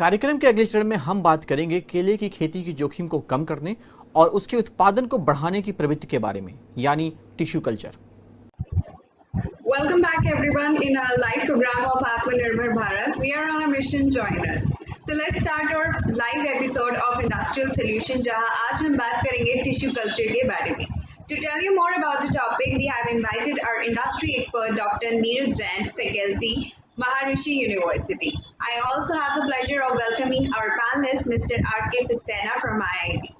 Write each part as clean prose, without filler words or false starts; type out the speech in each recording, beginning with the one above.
कार्यक्रम के अगले चरण में हम बात करेंगे केले की खेती की जोखिम को कम करने और उसके उत्पादन को बढ़ाने की प्रवृत्ति के बारे में, यानी tissue culture. Welcome back everyone in our live program of Atmanirbhar Bharat. We are on a mission, join us. So let's start our live episode of Industrial Solution जहां आज हम बात करेंगे टिश्यू कल्चर के बारे में। To tell you more about the topic, we have invited our industry expert Dr. Neeraj Jain, faculty, Maharishi University. I also have the pleasure of welcoming our panelist, Mr. R.K. Saxena from IIT.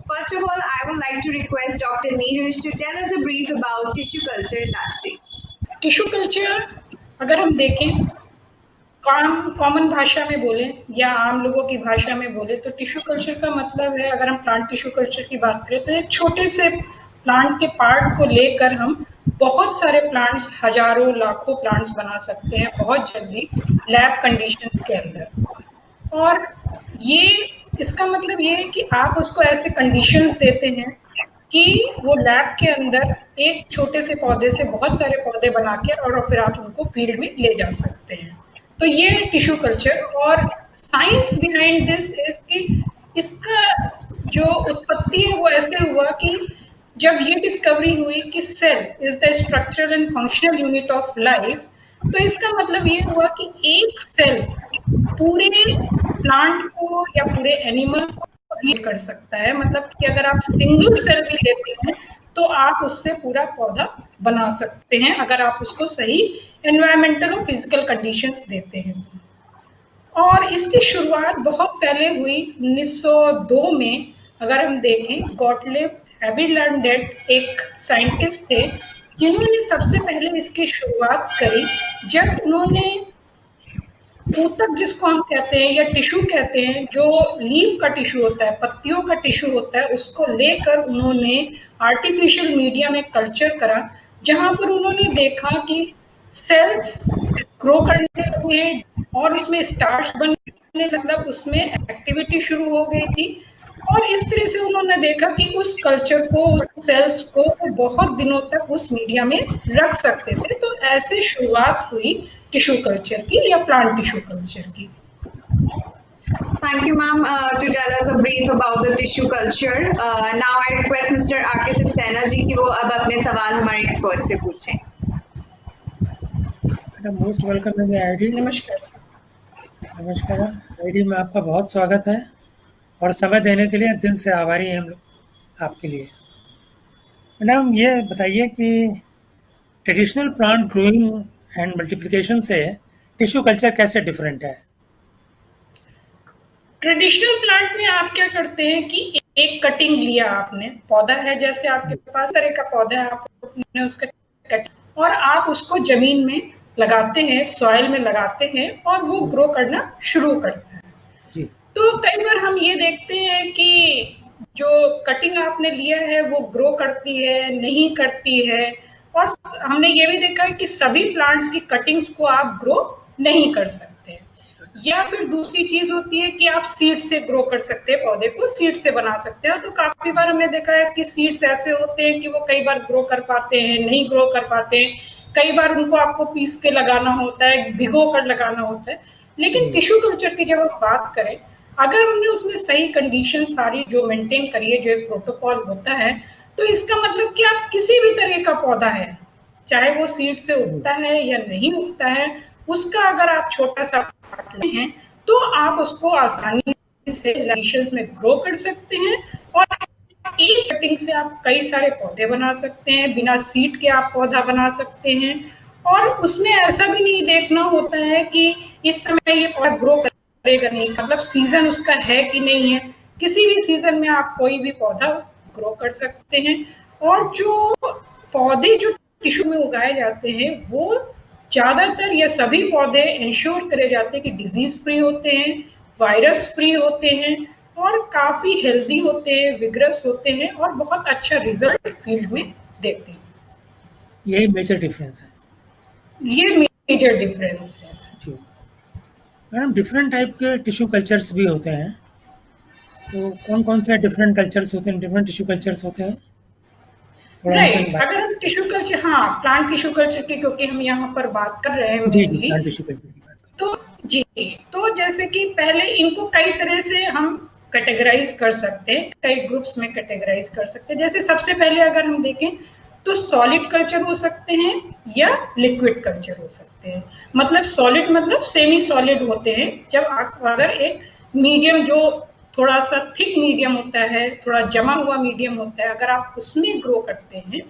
First of all, I would like to request Dr. Neeraj to tell us a brief about tissue culture industry. Tissue culture अगर हम देखें common भाषा में बोलें या आम लोगों की भाषा में बोले तो टिश्यू कल्चर का मतलब है, अगर हम प्लांट टिश्यू कल्चर की बात करें तो एक छोटे से प्लांट के पार्ट को लेकर हम बहुत सारे प्लांट्स, हजारों लाखों प्लांट्स बना सकते हैं बहुत जल्दी लैब कंडीशंस के अंदर। और ये इसका मतलब ये है कि आप उसको ऐसे कंडीशंस देते हैं कि वो लैब के अंदर एक छोटे से पौधे से बहुत सारे पौधे बना के और फिर आप उनको फील्ड में ले जा सकते हैं। तो ये टिश्यू कल्चर और साइंस बिहाइंड दिस इज कि इसका जो उत्पत्ति है वो ऐसे हुआ कि जब ये डिस्कवरी हुई कि cell is the structural and functional unit of life, तो इसका मतलब ये हुआ कि एक सेल पूरे प्लांट को या पूरे एनिमल को लीड कर सकता है। मतलब कि अगर आप सिंगल सेल भी लेते हैं तो आप उससे पूरा पौधा बना सकते हैं अगर आप उसको सही एनवायरमेंटल और फिजिकल कंडीशंस देते हैं। और इसकी शुरुआत बहुत पहले हुई 1902 में। अगर हम देखें, गॉटलिब हैविलैंडेट एक साइंटिस्ट थे जिन्होंने सबसे पहले इसकी शुरुआत करी, जब उन्होंने ऊतक जिसको हम कहते हैं या टिश्यू कहते हैं, जो लीफ का टिश्यू होता है, पत्तियों का टिश्यू होता है, उसको लेकर उन्होंने आर्टिफिशियल मीडिया में कल्चर करा, जहां पर उन्होंने देखा कि सेल्स ग्रो करने लगे और उसमें स्टार्च बनने, मतलब उसमें एक्टिविटी शुरू हो गई थी। और इस तरह से उन्होंने देखा कि उस कल्चर को, उस सेल्स को बहुत दिनों तक उस मीडिया में रख सकते थे। तो ऐसे शुरुआत हुई टिश्यू कल्चर की या प्लांट टिश्यू कल्चर की। Thank you, ma'am, to tell us a brief about the tissue culture. Now I request Mr. R.K. Saxena जी कि वो अब अपने सवाल हमारे एक्सपर्ट से पूछें। मोस्ट वेलकम है आईडी। नमस्कार सर। नमस्कार आईडी में आपका बहुत स्वागत है और समय देने के लिए दिल से आभारी हैं हम लोग आपके लिए। मैडम, ये बताइए कि traditional plant growing and multiplication से टिश्यू कल्चर कैसे डिफरेंट है? ट्रेडिशनल प्लांट में आप क्या करते हैं कि एक कटिंग लिया आपने, पौधा है जैसे आपके पास तरह का पौधा है, आपने उसका कट और आप उसको जमीन में लगाते हैं, सॉइल में लगाते हैं और वो ग्रो करना शुरू करता है जी। तो कई बार हम ये देखते हैं कि जो कटिंग आपने लिया है वो ग्रो करती है, नहीं करती है। और हमने ये भी देखा है कि सभी प्लांट्स की कटिंग्स को आप ग्रो नहीं कर सकते। या फिर दूसरी चीज होती है कि आप सीड से ग्रो कर सकते हैं, पौधे को सीड से बना सकते हैं। तो काफी बार हमने देखा है कि सीड्स ऐसे होते हैं कि वो कई बार ग्रो कर पाते हैं, नहीं ग्रो कर पाते हैं। कई बार उनको आपको पीस के लगाना होता है, भिगो कर लगाना होता है। लेकिन टिश्यू कल्चर की जब हम बात करें, अगर हमने उसमें सही कंडीशन सारी जो मेंटेन करी है, जो एक प्रोटोकॉल होता है, तो इसका मतलब कि आप किसी भी तरह का पौधा है, चाहे वो सीड से उगता है या नहीं उगता है, उसका अगर आप छोटा सा पार्ट लें हैं तो आप उसको आसानी से कंडीशंस में ग्रो कर सकते हैं। और एक कटिंग से आप कई सारे पौधे बना सकते हैं, बिना सीड के आप पौधा बना सकते हैं। और उसमें ऐसा भी नहीं देखना होता है कि इस समय ये पौधा ग्रो करेगा नहीं, मतलब सीजन उसका है कि नहीं है। किसी भी सीजन में आप कोई भी पौधा ग्रो कर सकते हैं। और जो पौधे जो टिश्यू में उगाए जाते हैं वो ज्यादातर या सभी पौधे इंश्योर करे जाते हैं कि डिजीज फ्री होते हैं, वायरस फ्री होते हैं और काफी हेल्दी होते हैं, विग्रस होते हैं और बहुत अच्छा रिजल्ट फील्ड में देते हैं। यही मेजर डिफरेंस है। ये मेजर डिफरेंस है जी मैडम। डिफरेंट टाइप के टिश्यू कल्चर्स भी होते हैं, तो कौन कौन से डिफरेंट कल्चर्स होते हैं, डिफरेंट टिश्यू कल्चर्स होते हैं? राइट। अगर हम टिश्यू कल्चर, हाँ, प्लांट टिश्यू कल्चर की क्योंकि हम यहाँ पर बात कर रहे हैं, जी, प्लांट टिश्यू कल्चर की बात कर तो जी, तो जैसे कि पहले इनको कई तरह से हम कैटेगराइज कर सकते हैं, कई ग्रुप्स में कैटेगराइज कर सकते हैं। जैसे सबसे पहले अगर हम देखें तो सॉलिड कल्चर हो सकते हैं या लिक्विड कल्चर हो सकते हैं। मतलब सॉलिड मतलब सेमी सॉलिड होते हैं, जब अगर एक मीडियम जो थोड़ा सा थिक मीडियम होता है, थोड़ा जमा हुआ मीडियम होता है, अगर आप उसमें ग्रो करते हैं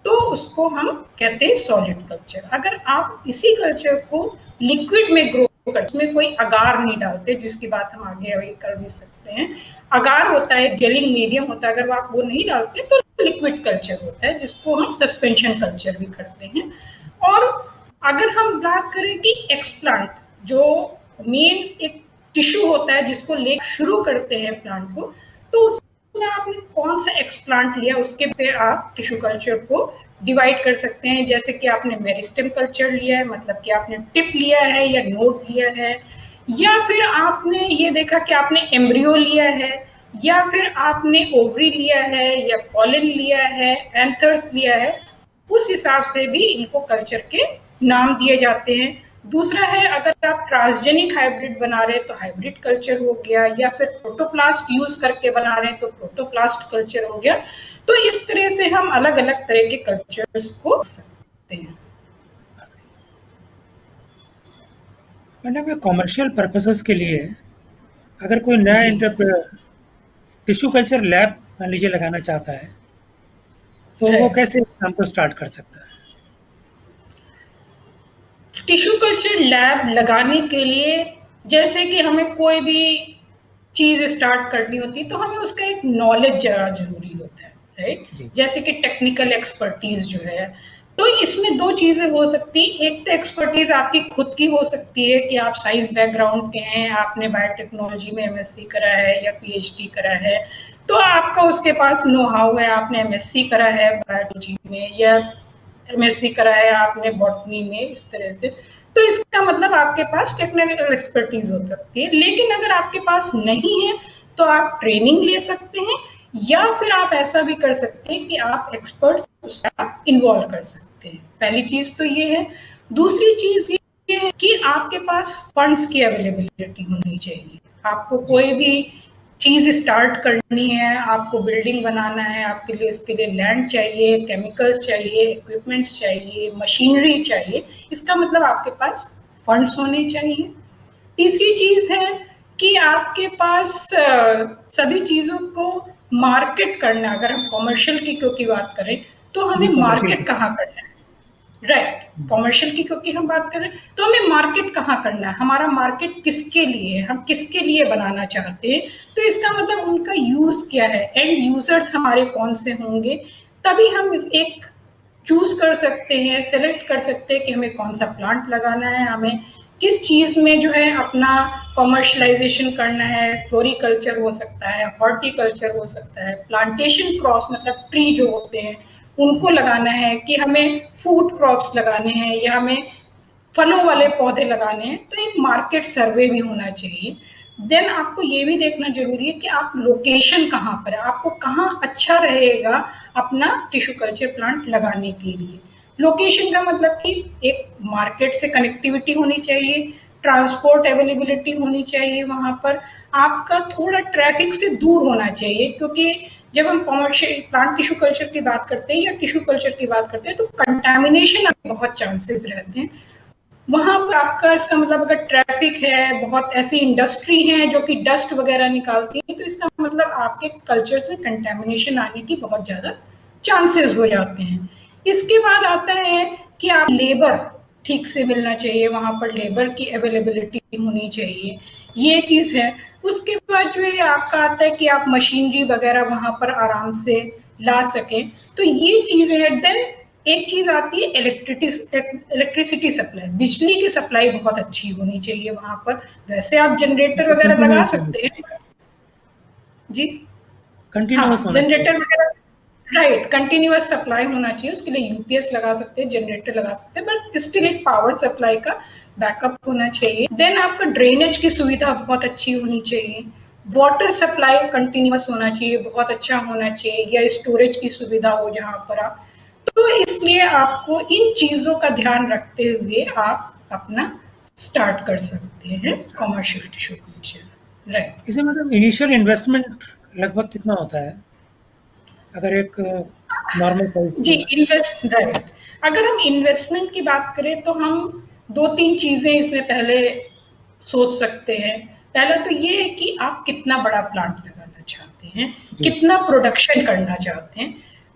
तो उसको हम कहते हैं सॉलिड कल्चर। अगर आप इसी कल्चर को लिक्विड में ग्रो करते, उसमें कोई अगार नहीं डालते, जिसकी बात हम आगे अभी कर भी सकते हैं। अगार होता है, जेलिंग मीडियम होता है, अगर आप वो नहीं डालते तो लिक्विड कल्चर होता है, जिसको हम सस्पेंशन कल्चर भी करते हैं। और अगर हम बात करें कि एक्सप्लांट जो मेन एक टिश्यू होता है जिसको ले शुरू करते हैं प्लांट को, तो उसमें आपने कौन सा एक्सप्लांट लिया उसके पे आप टिश्यू कल्चर को डिवाइड कर सकते हैं। जैसे कि आपने मेरिस्टेम कल्चर लिया है, मतलब कि आपने टिप लिया है या नोड लिया है, या फिर आपने ये देखा कि आपने एम्ब्रियो लिया है, या फिर आपने ओवरी लिया है या पॉलन लिया है, एंथर्स लिया है, उस हिसाब से भी इनको कल्चर के नाम दिए जाते हैं। दूसरा है, अगर आप ट्रांसजेनिक हाइब्रिड बना रहे हैं तो हाइब्रिड कल्चर हो गया, या फिर प्रोटोप्लास्ट यूज करके बना रहे हैं तो प्रोटोप्लास्ट कल्चर हो गया। तो इस तरह से हम अलग अलग तरह के कल्चर्स को सकते हैं। मैडम, कॉमर्शियल पर्पसेस के लिए अगर कोई नया एंटरप्रेन्योर टिश्यू कल्चर लैब मान लीजिए लगाना चाहता है, तो वो कैसे काम को स्टार्ट कर सकता है? टिश्यू कल्चर लैब लगाने के लिए जैसे कि हमें कोई भी चीज स्टार्ट करनी होती तो हमें उसका एक नॉलेज जरूरी होता है, राइट। जैसे कि टेक्निकल एक्सपर्टीज जो है, तो इसमें दो चीजें हो सकती। एक तो एक्सपर्टीज आपकी खुद की हो सकती है कि आप साइंस बैकग्राउंड के हैं, आपने बायोटेक्नोलॉजी में एमएससी करा है या पीएचडी करा है, तो आपका उसके पास नो हाउ है। आपने एमएससी करा है बायोलॉजी में या एमएससी करा है आपने बॉटनी में, इस तरह से, तो इसका मतलब आपके पास टेक्निकल एक्सपर्टीज हो सकती है। लेकिन अगर आपके पास नहीं है तो आप ट्रेनिंग ले सकते हैं, या फिर आप ऐसा भी कर सकते हैं कि आप एक्सपर्ट उसका इन्वॉल्व कर सकते हैं। पहली चीज तो ये है। दूसरी चीज ये है कि आपके पास फंड्स की अवेलेबिलिटी होनी चाहिए। आपको कोई भी चीज स्टार्ट करनी है, आपको बिल्डिंग बनाना है, आपके लिए उसके लिए लैंड चाहिए, केमिकल्स चाहिए, इक्विपमेंट्स चाहिए, मशीनरी चाहिए। इसका मतलब आपके पास फंड्स होने चाहिए। तीसरी चीज है कि आपके पास सभी चीजों को मार्केट करना। अगर हम कॉमर्शियल की क्योंकि बात करें तो हमें मार्केट कहाँ करना है, राइट। कॉमर्शियल की क्योंकि हम बात करें तो हमें मार्केट कहाँ करना है, हमारा मार्केट किसके लिए है, हम किसके लिए बनाना चाहते हैं, तो इसका मतलब उनका यूज क्या है, एंड यूजर्स हमारे कौन से होंगे। तभी हम एक चूज कर सकते हैं, सेलेक्ट कर सकते हैं कि हमें कौन सा प्लांट लगाना है, हमें किस चीज में जो है अपना कॉमर्शलाइजेशन करना है। फ्लोरिकल्चर हो सकता है, हॉर्टिकल्चर हो सकता है, प्लांटेशन क्रॉप्स मतलब ट्री जो होते हैं उनको लगाना है, कि हमें फूड क्रॉप्स लगाने हैं या हमें फलों वाले पौधे लगाने हैं। तो एक मार्केट सर्वे भी होना चाहिए। देन आपको ये भी देखना जरूरी है कि आप लोकेशन कहाँ पर है, आपको कहाँ अच्छा रहेगा अपना टिश्यू कल्चर प्लांट लगाने के लिए। लोकेशन का मतलब कि एक मार्केट से कनेक्टिविटी होनी चाहिए, ट्रांसपोर्ट अवेलेबिलिटी होनी चाहिए, वहाँ पर आपका थोड़ा ट्रैफिक से दूर होना चाहिए। क्योंकि जब हम कॉमर्शियल प्लांट टिश्यू कल्चर की बात करते हैं या टिश्यू कल्चर की बात करते हैं तो कंटामिनेशन के बहुत चांसेस रहते हैं। वहाँ पर आपका इसका मतलब अगर ट्रैफिक है, बहुत ऐसी इंडस्ट्री है जो कि डस्ट वगैरह निकालती है, तो इसका मतलब आपके कल्चर्स में कंटामिनेशन आने की बहुत ज़्यादा चांसेस हो जाते हैं। इसके बाद आता है कि आप लेबर ठीक से मिलना चाहिए, वहाँ पर लेबर की अवेलेबिलिटी होनी चाहिए, ये चीज़ है। उसके बाद जो है आपका आता है कि आप मशीनरी वगैरह वहाँ पर आराम से ला सकें, तो ये चीज़ें हैं। देन एक चीज़ आती है इलेक्ट्रिसिटी सप्लाई, बिजली की सप्लाई बहुत अच्छी होनी चाहिए वहाँ पर। वैसे आप जनरेटर वगैरह लगा सकते हैं जी, कंटिन्यूअस जनरेटर वगैरह, राइट, कंटिन्यूअस सप्लाई होना चाहिए। उसके लिए यूपीएस लगा सकते हैं, जनरेटर लगा सकते हैं, बट स्टिल एक पावर सप्लाई का बैकअप होना चाहिए। देन आपका ड्रेनेज की सुविधा बहुत अच्छी होनी चाहिए, वाटर सप्लाई कंटिन्यूअस होना चाहिए, बहुत अच्छा होना चाहिए, या स्टोरेज की सुविधा हो जहाँ पर आप। तो इसलिए आपको इन चीज़ों का ध्यान रखते हुए आप अपना स्टार्ट कर सकते हैं कॉमर्शियल टिश्यू कल्चर। राइट। इसमें मतलब इनिशियल इन्वेस्टमेंट लगभग कितना होता है अगर एक नॉर्मल जी, साइज? Invest right. अगर हम इन्वेस्टमेंट की बात करें तो हम 2-3 चीज़ें इसमें पहले सोच सकते हैं। पहला तो ये है कि आप कितना बड़ा प्लांट लगाना चाहते हैं, कितना प्रोडक्शन करना चाहते हैं।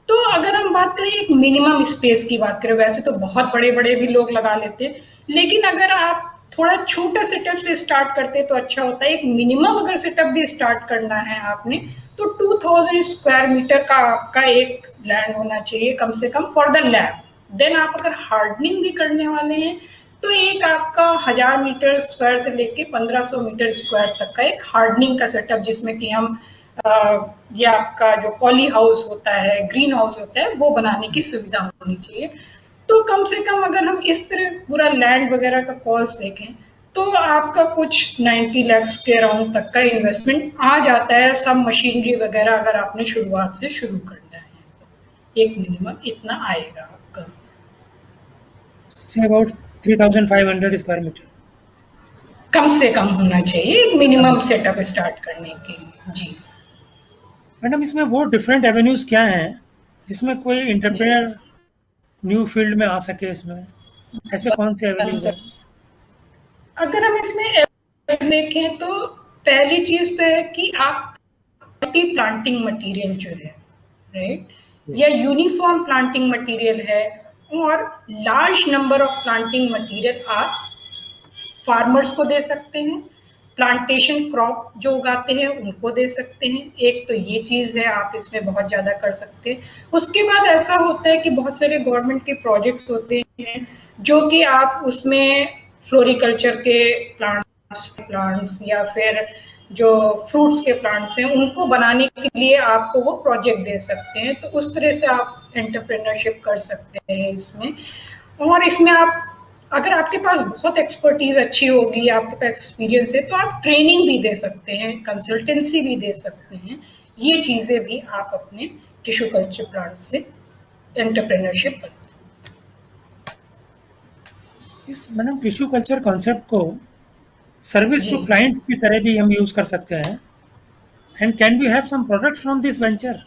तो अगर हम बात करें एक मिनिमम स्पेस की बात करें, वैसे तो बहुत बड़े-बड़े भी लोग लगा लेते हैं, लेकिन अगर आप थोड़ा छोटा सेटअप से स्टार्ट करते हैं तो अच्छा होता है। एक मिनिमम अगर सेटअप भी स्टार्ट करना है आपने, तो 2000 स्क्वायर मीटर का आपका एक लैंड होना चाहिए कम से कम फॉर द लैब। देन आप अगर हार्डनिंग भी करने वाले हैं तो एक आपका 1000 मीटर स्क्वायर से लेके 1500 मीटर स्क्वायर तक का एक हार्डनिंग का सेटअप, जिसमें कि हम ये आपका जो पॉली हाउस होता है, ग्रीन हाउस होता है, वो बनाने की सुविधा होनी चाहिए। तो कम से कम अगर हम इस तरह पूरा लैंड वगैरह का कॉस्ट देखें तो आपका कुछ 90 लाख के अराउंड तक का इन्वेस्टमेंट आ जाता है, सब मशीनरी वगैरह अगर आपने शुरुआत से शुरू करना है तो एक मिनिमम इतना आएगा आपका। से अबाउट 3500 स्क्वायर मीटर कम से कम होना चाहिए एक मिनिमम सेटअप स्टार्ट करने के लिए। जी मैडम, इसमें वो डिफरेंट एवेन्यूज क्या हैं जिसमें कोई एंटरप्रेन्योर न्यू फील्ड में आ सके? इसमें ऐसे कौन से एवेन्यूज हैं? अगर हम इसमें देखें तो पहली चीज तो है कि आप मल्टी प्लांटिंग मटेरियल जो है, राइट, या यूनिफॉर्म प्लांटिंग मटेरियल है, और large number of planting material आप फार्मर्स को दे सकते हैं, प्लांटेशन क्रॉप जो उगाते हैं उनको दे सकते हैं। एक तो ये चीज़ है, आप इसमें बहुत ज़्यादा कर सकते हैं। उसके बाद ऐसा होता है कि बहुत सारे गवर्नमेंट के प्रोजेक्ट्स होते हैं जो कि आप उसमें फ्लोरिकल्चर के प्लांट्स या फिर जो फ्रूट्स के प्लांट्स हैं उनको बनाने के लिए आपको वो प्रोजेक्ट दे सकते हैं। तो उस तरह से आप एंटरप्रेन्योरशिप कर सकते हैं इसमें। और इसमें आप, अगर आपके पास बहुत एक्सपर्टीज अच्छी होगी, आपके पास एक्सपीरियंस है, तो आप ट्रेनिंग भी दे सकते हैं, कंसल्टेंसी भी दे सकते हैं। ये चीज़ें भी आप अपने टिश्यू कल्चर प्लांट से एंटरप्रेन्योरशिप कर। इस मैडम टिश्यू कल्चर कॉन्सेप्ट को सर्विस टू क्लाइंट की तरह भी हम यूज कर सकते हैं, and can we have some products from this venture?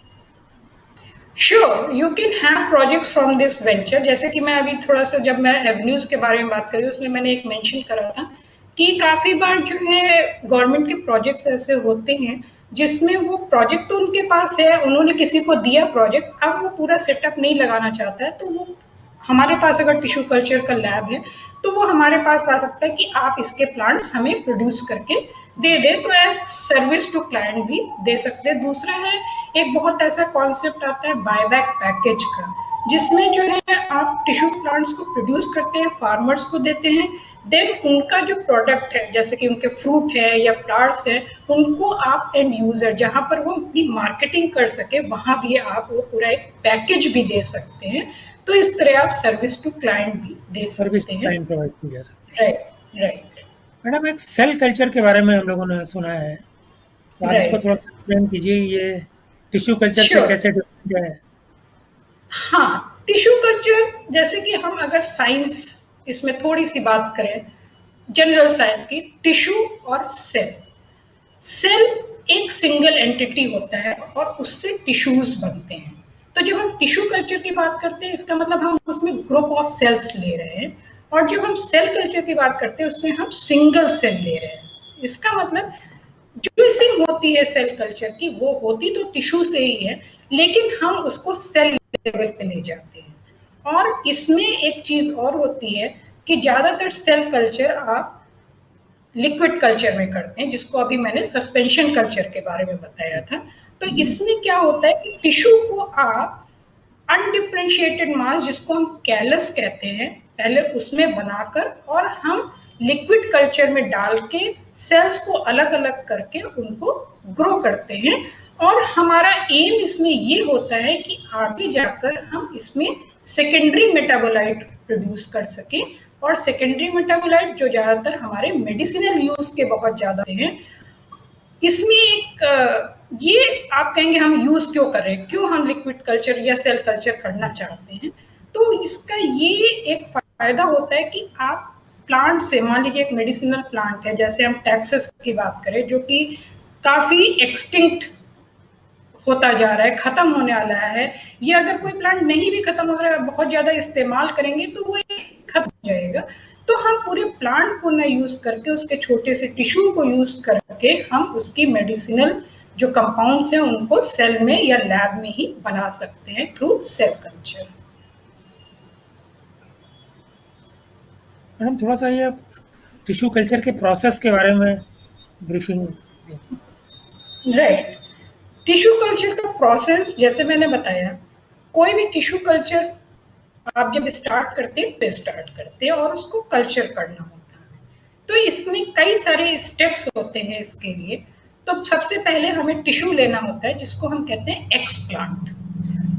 Sure, you can have projects from this venture. जैसे कि मैं अभी थोड़ा सा, जब मैं एवेन्यूज के बारे में बात करी, उसमें मैंने एक मेंशन करा था कि काफ़ी बार जो है गवर्नमेंट के प्रोजेक्ट्स ऐसे होते हैं जिसमें वो प्रोजेक्ट तो उनके पास है, उन्होंने किसी को दिया प्रोजेक्ट, अब वो पूरा सेटअप नहीं लगाना चाहता है, तो वो हमारे पास अगर टिश्यू कल्चर का लैब है तो वो हमारे पास आ सकता है कि आप इसके प्लांट्स हमें प्रोड्यूस करके दे दे, तो एज सर्विस टू क्लाइंट भी दे सकते हैं। दूसरा है, एक बहुत ऐसा कॉन्सेप्ट आता है बायबैक पैकेज का, जिसमें जो है आप टिश्यू प्लांट्स को प्रोड्यूस करते हैं, फार्मर्स को देते हैं, देन उनका जो प्रोडक्ट है, जैसे कि उनके फ्रूट है या फ्लावर्स है, उनको आप एंड यूजर जहाँ पर वो अपनी मार्केटिंग कर सके वहाँ भी आप वो पूरा एक पैकेज भी दे सकते हैं। तो इस तरह आप सर्विस टू क्लाइंट भी दे सकते हैं। क्लाइंट प्रोवाइड की जा सकती है। Right right. मैडम, एक सेल कल्चर के बारे में हम लोगों ने सुना है, तो आप इसको थोड़ा एक्सप्लेन कीजिए, ये टिश्यू कल्चर से कैसे डिफरेंट है? हाँ, टिश्यू कल्चर, जैसे कि हम अगर साइंस इसमें थोड़ी सी बात करें, जनरल साइंस की, टिश्यू और सेल, सेल एक सिंगल एंटिटी होता है और उससे टिश्यूज बनते हैं। तो जब हम टिश्यू कल्चर की बात करते हैं, इसका मतलब हम उसमें ग्रुप ऑफ सेल्स ले रहे हैं, और जब हम सेल कल्चर की बात करते हैं उसमें हम सिंगल सेल ले रहे हैं। इसका मतलब जो मिसिंग होती है सेल कल्चर की, वो होती तो टिश्यू से ही है, लेकिन हम उसको सेल लेवल पे ले जाते हैं। और इसमें एक चीज और होती है कि ज्यादातर सेल कल्चर आप लिक्विड कल्चर में करते हैं, जिसको अभी मैंने सस्पेंशन कल्चर के बारे में बताया था। तो इसमें क्या होता है कि टिश्यू को आप अनडिफरेंशिएटेड मास, जिसको हम कैलस कहते हैं, पहले उसमें बनाकर और हम लिक्विड कल्चर में डाल के सेल्स को अलग अलग करके उनको ग्रो करते हैं। और हमारा एम इसमें ये होता है कि आगे जाकर हम इसमें सेकेंडरी मेटाबोलाइट प्रोड्यूस कर सकें, और सेकेंडरी मेटाबोलाइट जो ज़्यादातर हमारे मेडिसिनल यूज के बहुत ज़्यादा हैं। इसमें एक ये आप कहेंगे हम यूज क्यों कर रहे हैं, क्यों हम लिक्विड कल्चर या सेल कल्चर करना चाहते हैं, तो इसका ये एक फायदा होता है कि आप प्लांट से, मान लीजिए एक मेडिसिनल प्लांट है, जैसे हम टैक्सेस की बात करें जो कि काफी एक्सटिंक्ट होता जा रहा है, खत्म होने वाला है, ये अगर कोई प्लांट नहीं भी खत्म हो रहा है, बहुत ज्यादा इस्तेमाल करेंगे तो वो खत्म हो जाएगा। तो हम पूरे प्लांट को ना यूज करके, उसके छोटे से टिश्यू को यूज करके हम उसकी मेडिसिनल जो कंपाउंड्स हैं उनको सेल में या लैब में ही बना सकते हैं थ्रू सेल कल्चर। मैडम थोड़ा सा ये टिश्यू कल्चर के प्रोसेस के बारे में ब्रीफिंग दें। राइट, टिश्यू कल्चर का प्रोसेस जैसे मैंने बताया, कोई भी टिश्यू कल्चर आप जब स्टार्ट करते हैं और उसको कल्चर करना होता है, तो इसमें कई सारे स्टेप्स होते हैं इसके लिए। तो सबसे पहले हमें टिश्यू लेना होता है जिसको हम कहते हैं एक्सप्लांट,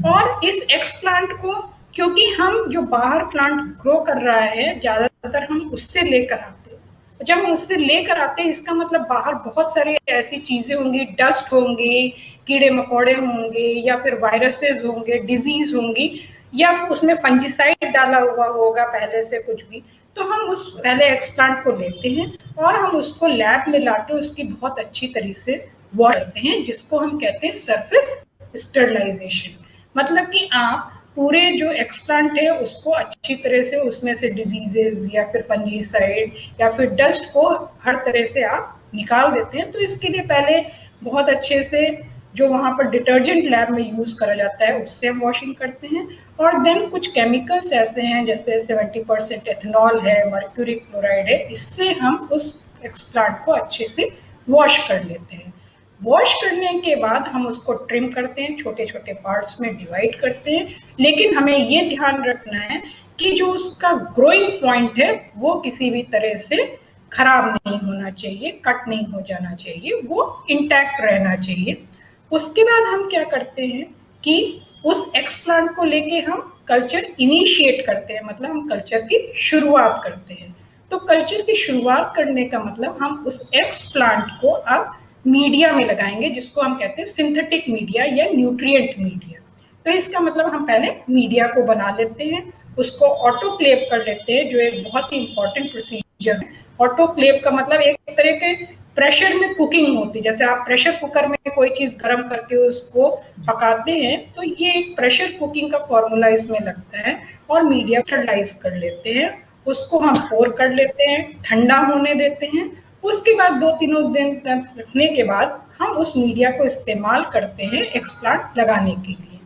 और इस एक्सप्लांट को, क्योंकि हम जो बाहर प्लांट ग्रो कर रहा है ज्यादातर हम उससे लेकर आते हैं, जब हम उससे लेकर आते हैं इसका मतलब बाहर बहुत सारी ऐसी चीजें होंगी, डस्ट होंगी, कीड़े मकोड़े होंगे, या फिर वायरसेस होंगे, डिजीज होंगी, या फिर उसमें फंजीसाइड डाला हुआ होगा पहले से कुछ भी। तो हम उस पहले एक्सप्लांट को लेते हैं और हम उसको लैब में लाके उसकी बहुत अच्छी तरह से वॉश करते हैं, जिसको हम कहते हैं सरफेस स्टरलाइजेशन। मतलब कि आप पूरे जो एक्सप्लांट है उसको अच्छी तरह से उसमें से डिजीजेज या फिर फंजीसाइड या फिर डस्ट को हर तरह से आप निकाल देते हैं। तो इसके लिए पहले बहुत अच्छे से जो वहाँ पर डिटर्जेंट लैब में यूज करा जाता है उससे हम वॉशिंग करते हैं, और देन कुछ केमिकल्स ऐसे हैं जैसे 70% एथेनॉल है, मर्क्यूरी क्लोराइड है, इससे हम उस एक्सप्लांट को अच्छे से वॉश कर लेते हैं। वॉश करने के बाद हम उसको ट्रिम करते हैं, छोटे छोटे पार्ट्स में डिवाइड करते हैं, लेकिन हमें ये ध्यान रखना है कि जो उसका ग्रोइंग पॉइंट है वो किसी भी तरह से खराब नहीं होना चाहिए, कट नहीं हो जाना चाहिए, वो इंटैक्ट रहना चाहिए। उसके बाद हम क्या करते हैं कि उस एक्सप्लांट को लेके हम कल्चर इनिशिएट करते हैं, मतलब हम कल्चर की शुरुआत करते हैं। तो कल्चर की शुरुआत करने का मतलब हम उस एक्सप्लांट को अब मीडिया में लगाएंगे, जिसको हम कहते हैं सिंथेटिक मीडिया या न्यूट्रिएंट मीडिया। तो इसका मतलब हम पहले मीडिया को बना लेते हैं, उसको ऑटोक्लेव कर लेते हैं, जो एक बहुत ही इंपॉर्टेंट प्रोसीजर है। ऑटोक्लेव का मतलब एक तरह के प्रेशर में कुकिंग होती है, जैसे आप प्रेशर कुकर में कोई चीज गर्म करके उसको पकाते हैं, तो ये एक प्रेशर कुकिंग का फॉर्मूला इसमें लगता है। और मीडिया स्टरलाइज कर लेते हैं, उसको हम पोर कर लेते हैं, ठंडा होने देते हैं। उसके बाद 2-3 दिन तक रखने के बाद हम उस मीडिया को इस्तेमाल करते हैं एक्सप्लांट लगाने के लिए।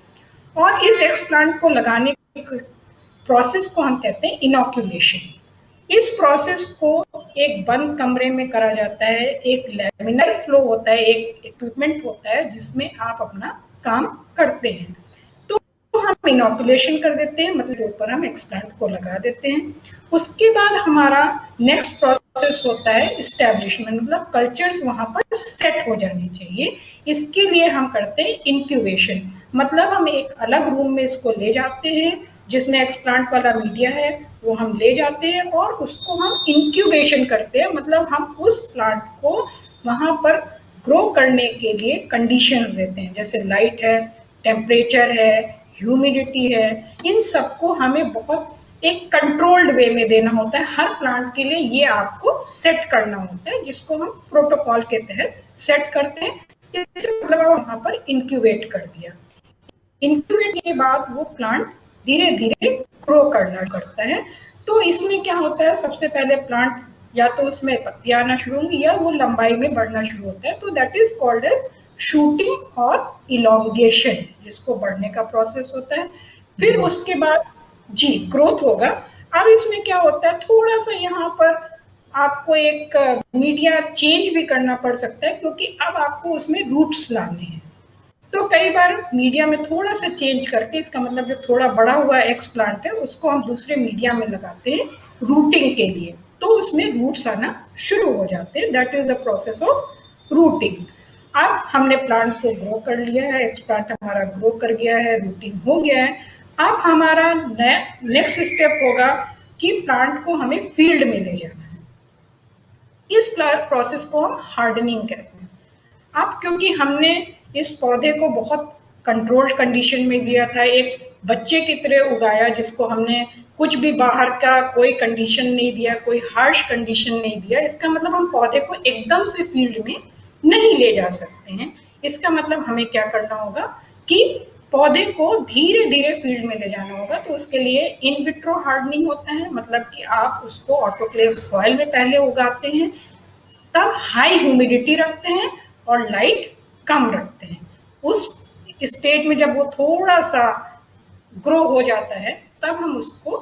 और इस एक्सप्लांट को लगाने के प्रोसेस को हम कहते हैं इनॉक्यूलेशन। इस प्रोसेस को एक बंद कमरे में करा जाता है, एक लैमिनर फ्लो होता है, एक इक्विपमेंट होता है जिसमें आप अपना काम करते हैं। तो हम इनॉक्यूलेशन कर देते हैं, मतलब के ऊपर हम एक्सप्लांट को लगा देते हैं। उसके बाद हमारा नेक्स्ट प्रोसेस होता है इस्टेब्लिशमेंट, मतलब कल्चर्स वहां पर सेट हो जाने चाहिए। इसके लिए हम करते हैं इंक्यूबेशन, मतलब हम एक अलग रूम में इसको ले जाते हैं जिसमें एक्सप्लांट वाला मीडिया है, वो हम ले जाते हैं और उसको हम इंक्यूबेशन करते हैं, मतलब हम उस प्लांट को वहां पर ग्रो करने के लिए कंडीशंस देते हैं, जैसे लाइट है, टेम्परेचर है, ह्यूमिडिटी है, इन सबको हमें बहुत एक कंट्रोल्ड वे में देना होता है। हर प्लांट के लिए ये आपको सेट करना होता है, जिसको हम प्रोटोकॉल के तहत सेट करते हैं। मतलब वहां पर इंक्यूबेट कर दिया। इंक्यूबेट के बाद वो प्लांट धीरे धीरे ग्रो करता है। तो इसमें क्या होता है, सबसे पहले प्लांट या तो उसमें पत्तियां आना शुरू होंगी या वो लंबाई में बढ़ना शुरू होता है, तो that is called as shooting और इलोंगेशन, जिसको बढ़ने का प्रोसेस होता है। फिर उसके बाद जी ग्रोथ होगा। अब इसमें क्या होता है, थोड़ा सा यहाँ पर आपको एक मीडिया चेंज भी करना पड़ सकता है, क्योंकि अब आपको उसमें रूट्स लाने हैं। तो कई बार मीडिया में थोड़ा सा चेंज करके, इसका मतलब जो थोड़ा बड़ा हुआ एक्सप्लांट है उसको हम दूसरे मीडिया में लगाते हैं रूटिंग के लिए, तो उसमें रूट्स आना शुरू हो जाते हैं। That is the process of routing. अब हमने प्लांट को ग्रो कर लिया है, एक्सप्लांट हमारा ग्रो कर गया है, रूटिंग हो गया है। अब हमारा नेक्स्ट स्टेप होगा कि प्लांट को हमें फील्ड में ले जाना है। इस प्रोसेस को हम हार्डनिंग कहते हैं। अब क्योंकि हमने इस पौधे को बहुत कंट्रोल्ड कंडीशन में लिया था, एक बच्चे की तरह उगाया जिसको हमने कुछ भी बाहर का कोई कंडीशन नहीं दिया, कोई हार्श कंडीशन नहीं दिया, इसका मतलब हम पौधे को एकदम से फील्ड में नहीं ले जा सकते हैं। इसका मतलब हमें क्या करना होगा कि पौधे को धीरे धीरे फील्ड में ले जाना होगा। तो उसके लिए इन विट्रो हार्डनिंग होता है, मतलब कि आप उसको ऑटोक्लेव सॉइल में पहले उगाते हैं, तब हाई ह्यूमिडिटी रखते हैं और लाइट कम रखते हैं। उस स्टेज में जब वो थोड़ा सा ग्रो हो जाता है तब हम उसको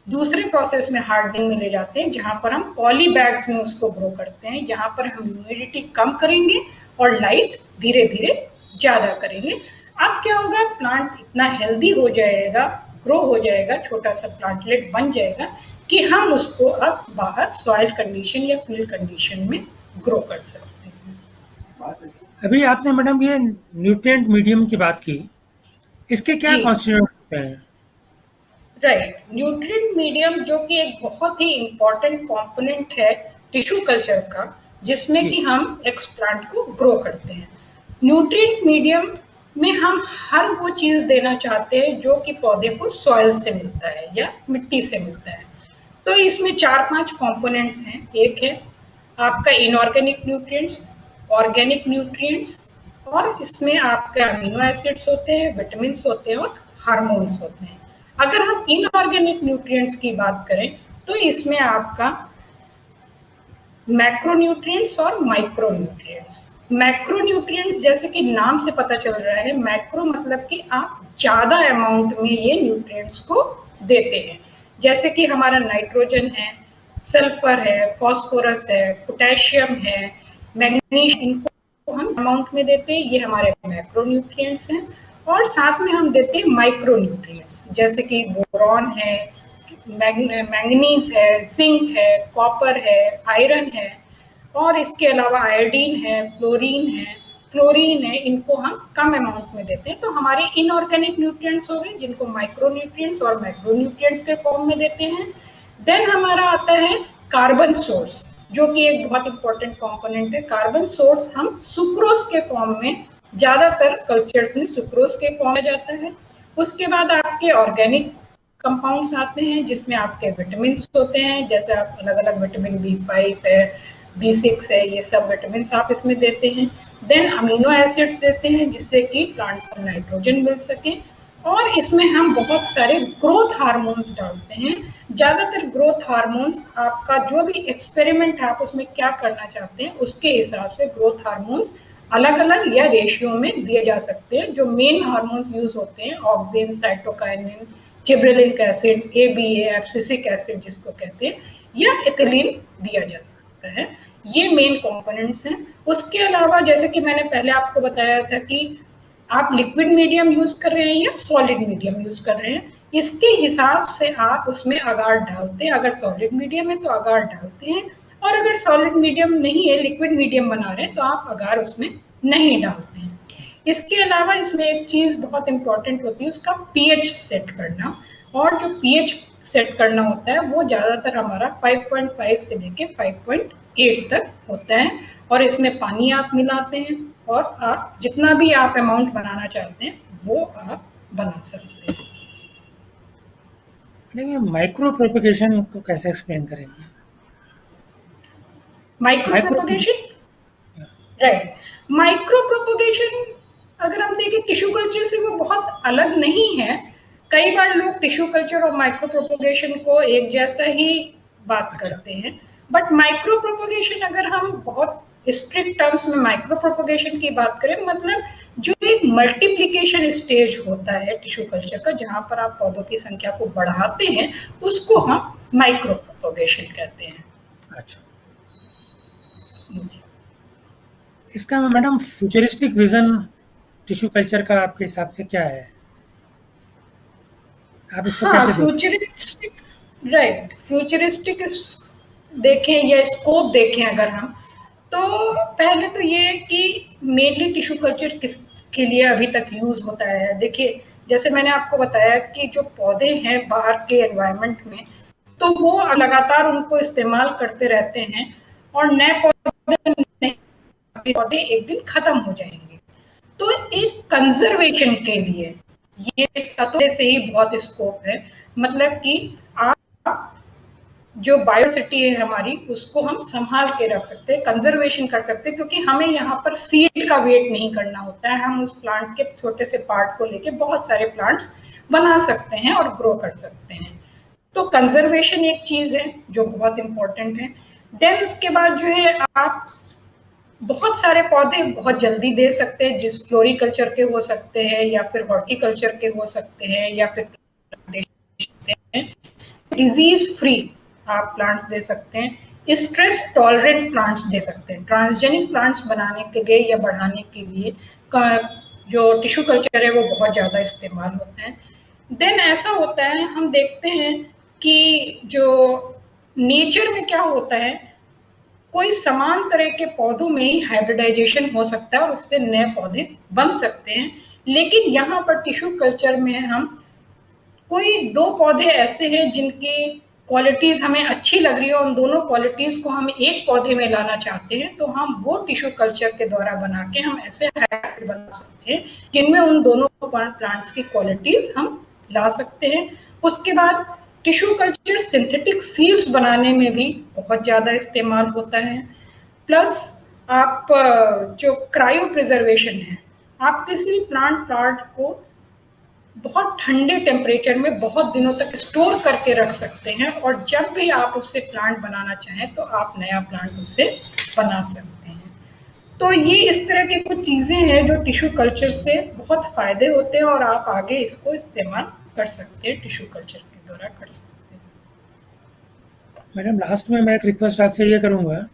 दूसरे प्रोसेस में हार्डनिंग में ले जाते हैं, जहां पर हम पॉली बैग्स में उसको ग्रो करते हैं। यहाँ पर हम ह्यूमिडिटी कम करेंगे और लाइट धीरे धीरे ज़्यादा करेंगे। अब क्या होगा, प्लांट इतना हेल्दी हो जाएगा, ग्रो हो जाएगा, छोटा सा प्लांटलेट बन जाएगा कि हम उसको अब बाहर सॉइल कंडीशन या फील्ड कंडीशन में ग्रो कर सकते हैं। अभी आपने मैडम ये न्यूट्रिएंट मीडियम की बात की, इसके क्या जी। कॉन्स्टिट्यूएंट होते हैं? राइट, न्यूट्रिएंट मीडियम जो कि एक बहुत ही इम्पोर्टेंट कंपोनेंट है टिश्यू कल्चर का, जिसमें जी। कि हम एक्सप्लांट को ग्रो करते हैं। न्यूट्रिएंट मीडियम में हम हर वो चीज़ देना चाहते हैं जो कि पौधे को सॉइल से मिलता है या मिट्टी से मिलता है। तो इसमें 4-5 कंपोनेंट्स हैं। एक है आपका इनऑर्गेनिक न्यूट्रिएंट्स, ऑर्गेनिक न्यूट्रिएंट्स, और इसमें आपके अमीनो एसिड्स होते हैं, विटामिन्स होते हैं और हार्मोन्स होते हैं। अगर हम इनऑर्गेनिक न्यूट्रिएंट्स की बात करें तो इसमें आपका मैक्रोन्यूट्रिएंट्स और माइक्रोन्यूट्रिएंट्स। मैक्रोन्यूट्रिएंट्स जैसे कि नाम से पता चल रहा है, मैक्रो मतलब कि आप ज़्यादा अमाउंट में ये न्यूट्रिएंट्स को देते हैं, जैसे कि हमारा नाइट्रोजन है, सल्फर है, फास्फोरस है, पोटेशियम है, मैग्नीशियम, इनको हम अमाउंट में देते हैं, ये हमारे मैक्रोन्यूट्रिएंट्स हैं। और साथ में हम देते हैं माइक्रोन्यूट्रिएंट्स, जैसे कि बोरॉन है, मैंगनीज है, जिंक है, कॉपर है, आयरन है, और इसके अलावा आयोडीन है, फ्लोरीन है, क्लोरीन है। इनको हम कम अमाउंट में देते हैं। तो हमारे इनऑर्गेनिक न्यूट्रिएंट्स हो गए, जिनको माइक्रोन्यूट्रिएंट्स और मैक्रोन्यूट्रिएंट्स के फॉर्म में देते हैं। देन हमारा आता है कार्बन सोर्स, जो कि एक बहुत इंपॉर्टेंट कंपोनेंट है। कार्बन सोर्स हम सुक्रोज के फॉर्म में, ज़्यादातर कल्चर्स में सुक्रोज के फॉर्म में जाता है। उसके बाद आपके ऑर्गेनिक कंपाउंड्स आते हैं, जिसमें आपके विटामिन होते हैं, जैसे आप अलग अलग विटामिन B5 है, B6 है, ये सब विटामिन आप इसमें देते हैं। देन अमीनो एसिड्स देते हैं, जिससे कि प्लांट को नाइट्रोजन मिल सके। और इसमें हम बहुत सारे ग्रोथ हार्मोन्स डालते हैं। ज़्यादातर ग्रोथ हार्मोन्स, आपका जो भी एक्सपेरिमेंट आप उसमें क्या करना चाहते हैं उसके हिसाब से ग्रोथ हार्मोन्स अलग अलग या रेशियो में दिए जा सकते हैं। जो मेन हार्मोन्स यूज होते हैं, auxin, cytokinin, gibberellic acid, ABA, abscisic acid जिसको कहते हैं, या एथिलीन दिया जा सकता है। ये मेन कंपोनेंट्स हैं। उसके अलावा जैसे कि मैंने पहले आपको बताया था कि आप लिक्विड मीडियम यूज कर रहे हैं या सॉलिड मीडियम यूज कर रहे हैं, इसके हिसाब से आप उसमें अगार डालते हैं। अगर सॉलिड मीडियम है तो अगार डालते हैं, और अगर सॉलिड मीडियम नहीं है, लिक्विड मीडियम बना रहे हैं, तो आप अगार उसमें नहीं डालते हैं। इसके अलावा इसमें एक चीज़ बहुत इंपॉर्टेंट होती है, उसका pH सेट करना। और जो pH सेट करना होता है वो ज़्यादातर हमारा 5.5 से लेके 5.8 तक होता है। और इसमें पानी आप मिलाते हैं, और आप जितना भी आप अमाउंट बनाना चाहते हैं वो आप बना सकते हैं। ये माइक्रो प्रोपगेशन को कैसे एक्सप्लेन करेंगे? Micro propagation, right. Micro propagation अगर हम देखें टिश्यू कल्चर से वो बहुत अलग नहीं है। कई बार लोग टिश्यू कल्चर और माइक्रो प्रोपगेशन को एक जैसा ही बात करते हैं, बट माइक्रो प्रोपगेशन, अगर हम बहुत स्ट्रिक्ट टर्म्स में माइक्रो प्रोपगेशन की बात करें, मतलब जो एक मल्टीप्लिकेशन स्टेज होता है टिश्यू कल्चर का, जहां पर आप पौधों की संख्या को बढ़ाते हैं, उसको हम माइक्रो प्रोपगेशन कहते हैं। अच्छा, इसका madam futuristic vision tissue culture का आपके हिसाब से क्या है? आप इसको कैसे फ्यूचरिस्टिक, राइट, फ्यूचरिस्टिक देखें या स्कोप देखें अगर हम, तो पहले तो ये कि मेनली टिश्यू कल्चर किसके लिए अभी तक यूज होता है। देखिए, जैसे मैंने आपको बताया कि जो पौधे हैं बाहर के एनवायरनमेंट में, तो वो लगातार उनको इस्तेमाल करते रहते हैं, और नए पौधे एक दिन खत्म हो जाएंगे। तो एक कंजर्वेशन के लिए ये सतह से ही बहुत स्कोप है। मतलब कि जो बायोसिटी है हमारी उसको हम संभाल के रख सकते हैं, कंजर्वेशन कर सकते हैं, क्योंकि हमें यहाँ पर सीड का वेट नहीं करना होता है। हम उस प्लांट के छोटे से पार्ट को लेके बहुत सारे प्लांट्स बना सकते हैं और ग्रो कर सकते हैं। तो कंजर्वेशन एक चीज है जो बहुत इंपॉर्टेंट है। देन उसके बाद जो है आप बहुत सारे पौधे बहुत जल्दी दे सकते हैं, जिस फ्लोरिकल्चर के हो सकते हैं या फिर हॉर्टिकल्चर के हो सकते हैं या फिर डिजीज फ्री आप प्लांट्स दे सकते हैं, स्ट्रेस टॉलरेंट प्लांट्स दे सकते हैं। ट्रांसजेनिक प्लांट्स बनाने के लिए या बढ़ाने के लिए जो टिश्यू कल्चर है वो बहुत ज़्यादा इस्तेमाल होता है। देन ऐसा होता है, हम देखते हैं कि जो नेचर में क्या होता है, कोई समान तरह के पौधों में ही हाइब्रिडाइजेशन हो सकता है और उससे नए पौधे बन सकते हैं। लेकिन यहाँ पर टिश्यू कल्चर में हम कोई दो पौधे ऐसे हैं जिनकी क्वालिटीज हमें अच्छी लग रही है, उन दोनों क्वालिटीज को हम एक पौधे में लाना चाहते हैं, तो हम वो टिश्यू कल्चर के द्वारा बना के हम ऐसे हाइब्रिड बना सकते हैं जिनमें उन दोनों प्लांट्स की क्वालिटीज हम ला सकते हैं। उसके बाद टिश्यू कल्चर सिंथेटिक सीड्स बनाने में भी बहुत ज़्यादा इस्तेमाल होता है। प्लस आप जो क्रायो प्रिजर्वेशन है, आप किसी प्लांट को बहुत ठंडे टेम्परेचर में बहुत दिनों तक स्टोर करके रख सकते हैं और जब भी आप उससे प्लांट बनाना चाहें तो आप नया प्लांट उससे बना सकते हैं। तो ये इस तरह की कुछ चीज़ें हैं जो टिश्यू कल्चर से बहुत फ़ायदे होते हैं और आप आगे इसको इस्तेमाल कर सकते हैं, टिश्यू कल्चर के द्वारा कर सकते हैं। मैडम लास्ट में मैं एक रिक्वेस्ट आपसे ये करूँगा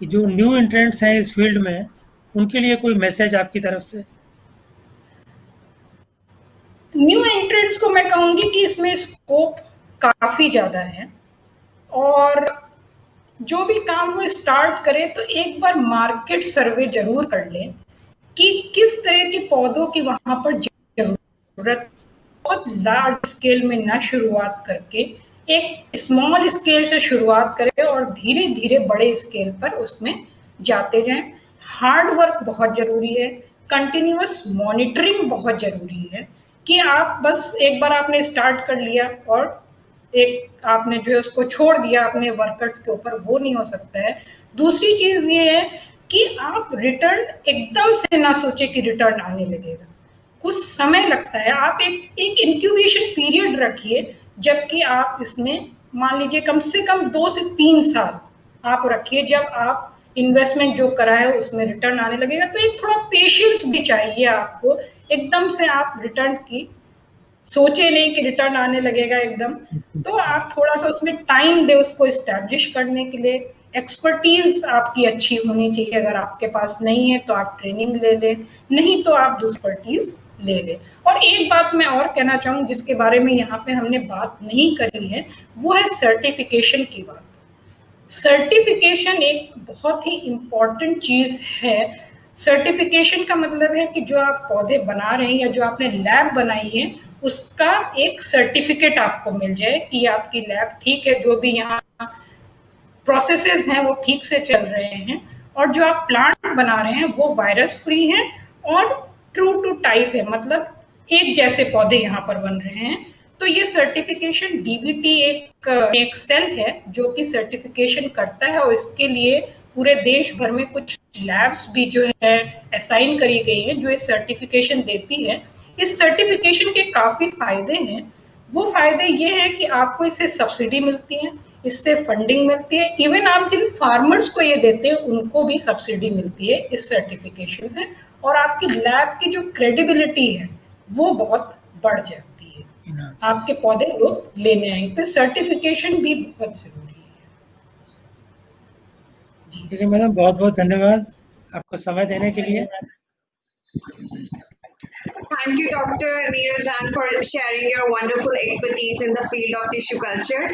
कि जो न्यू एंट्रेंट्स हैं इस फील्ड में, उनके लिए कोई मैसेज आपकी तरफ से? न्यू एंट्रेंट्स को मैं कहूँगी कि इसमें स्कोप काफ़ी ज़्यादा है और जो भी काम वो स्टार्ट करें तो एक बार मार्केट सर्वे जरूर कर लें कि किस तरह के पौधों की वहाँ पर जरूरत। बहुत लार्ज स्केल में ना शुरुआत करके एक स्मॉल स्केल से शुरुआत करें और धीरे धीरे बड़े स्केल पर उसमें जाते जाएं। हार्ड वर्क बहुत जरूरी है, कंटिन्यूअस मॉनिटरिंग बहुत जरूरी है कि आप बस एक बार आपने स्टार्ट कर लिया और एक आपने जो है उसको छोड़ दिया अपने वर्कर्स के ऊपर, वो नहीं हो सकता है। दूसरी चीज ये है कि आप रिटर्न एकदम से ना सोचे कि रिटर्न आने लगेगा, कुछ समय लगता है। आप एक इंक्यूबेशन पीरियड रखिए, जबकि आप इसमें मान लीजिए कम से कम 2 से 3 साल आप रखिए, जब आप इन्वेस्टमेंट जो करा है उसमें रिटर्न आने लगेगा। तो एक थोड़ा पेशेंस भी चाहिए आपको, एकदम से आप रिटर्न की सोचे नहीं कि रिटर्न आने लगेगा एकदम। तो आप थोड़ा सा उसमें टाइम दे उसको एस्टैब्लिश करने के लिए। एक्सपर्टीज आपकी अच्छी होनी चाहिए, अगर आपके पास नहीं है तो आप ट्रेनिंग ले लें, नहीं तो आप दूसरी एक्सपर्टीज ले लें। और एक बात मैं और कहना चाहूँ जिसके बारे में यहाँ पे हमने बात नहीं करी है, वो है सर्टिफिकेशन की बात। सर्टिफिकेशन एक बहुत ही इम्पॉर्टेंट चीज है। सर्टिफिकेशन का मतलब है कि जो आप पौधे बना रहे हैं या जो आपने लैब बनाई है उसका एक सर्टिफिकेट आपको मिल जाए कि आपकी लैब ठीक है, जो भी यहाँ प्रोसेसेस हैं वो ठीक से चल रहे हैं और जो आप प्लांट बना रहे हैं वो वायरस फ्री है और ट्रू टू टाइप है, मतलब एक जैसे पौधे यहाँ पर बन रहे हैं। तो ये सर्टिफिकेशन डीबीटी एक सेल है जो कि सर्टिफिकेशन करता है और इसके लिए पूरे देश भर में कुछ लैब्स भी जो है असाइन करी गई है जो ये सर्टिफिकेशन देती है। इस सर्टिफिकेशन के काफ़ी फायदे हैं। वो फायदे ये हैं कि आपको इससे सब्सिडी मिलती है, इससे फंडिंग मिलती है, इवन आप जिन फार्मर्स को ये देते हैं उनको भी सब्सिडी मिलती है इस सर्टिफिकेशन से, और आपकी लैब की जो क्रेडिबिलिटी है वो बहुत बढ़ जाती है, आपके पौधे लोग लेने आएंगे। तो सर्टिफिकेशन भी बहुत जरूरी है। ठीक है मैडम, बहुत बहुत धन्यवाद आपको समय देने के लिए। Thank you, Dr. Neeraj Jain, for sharing your wonderful expertise in the field of tissue culture.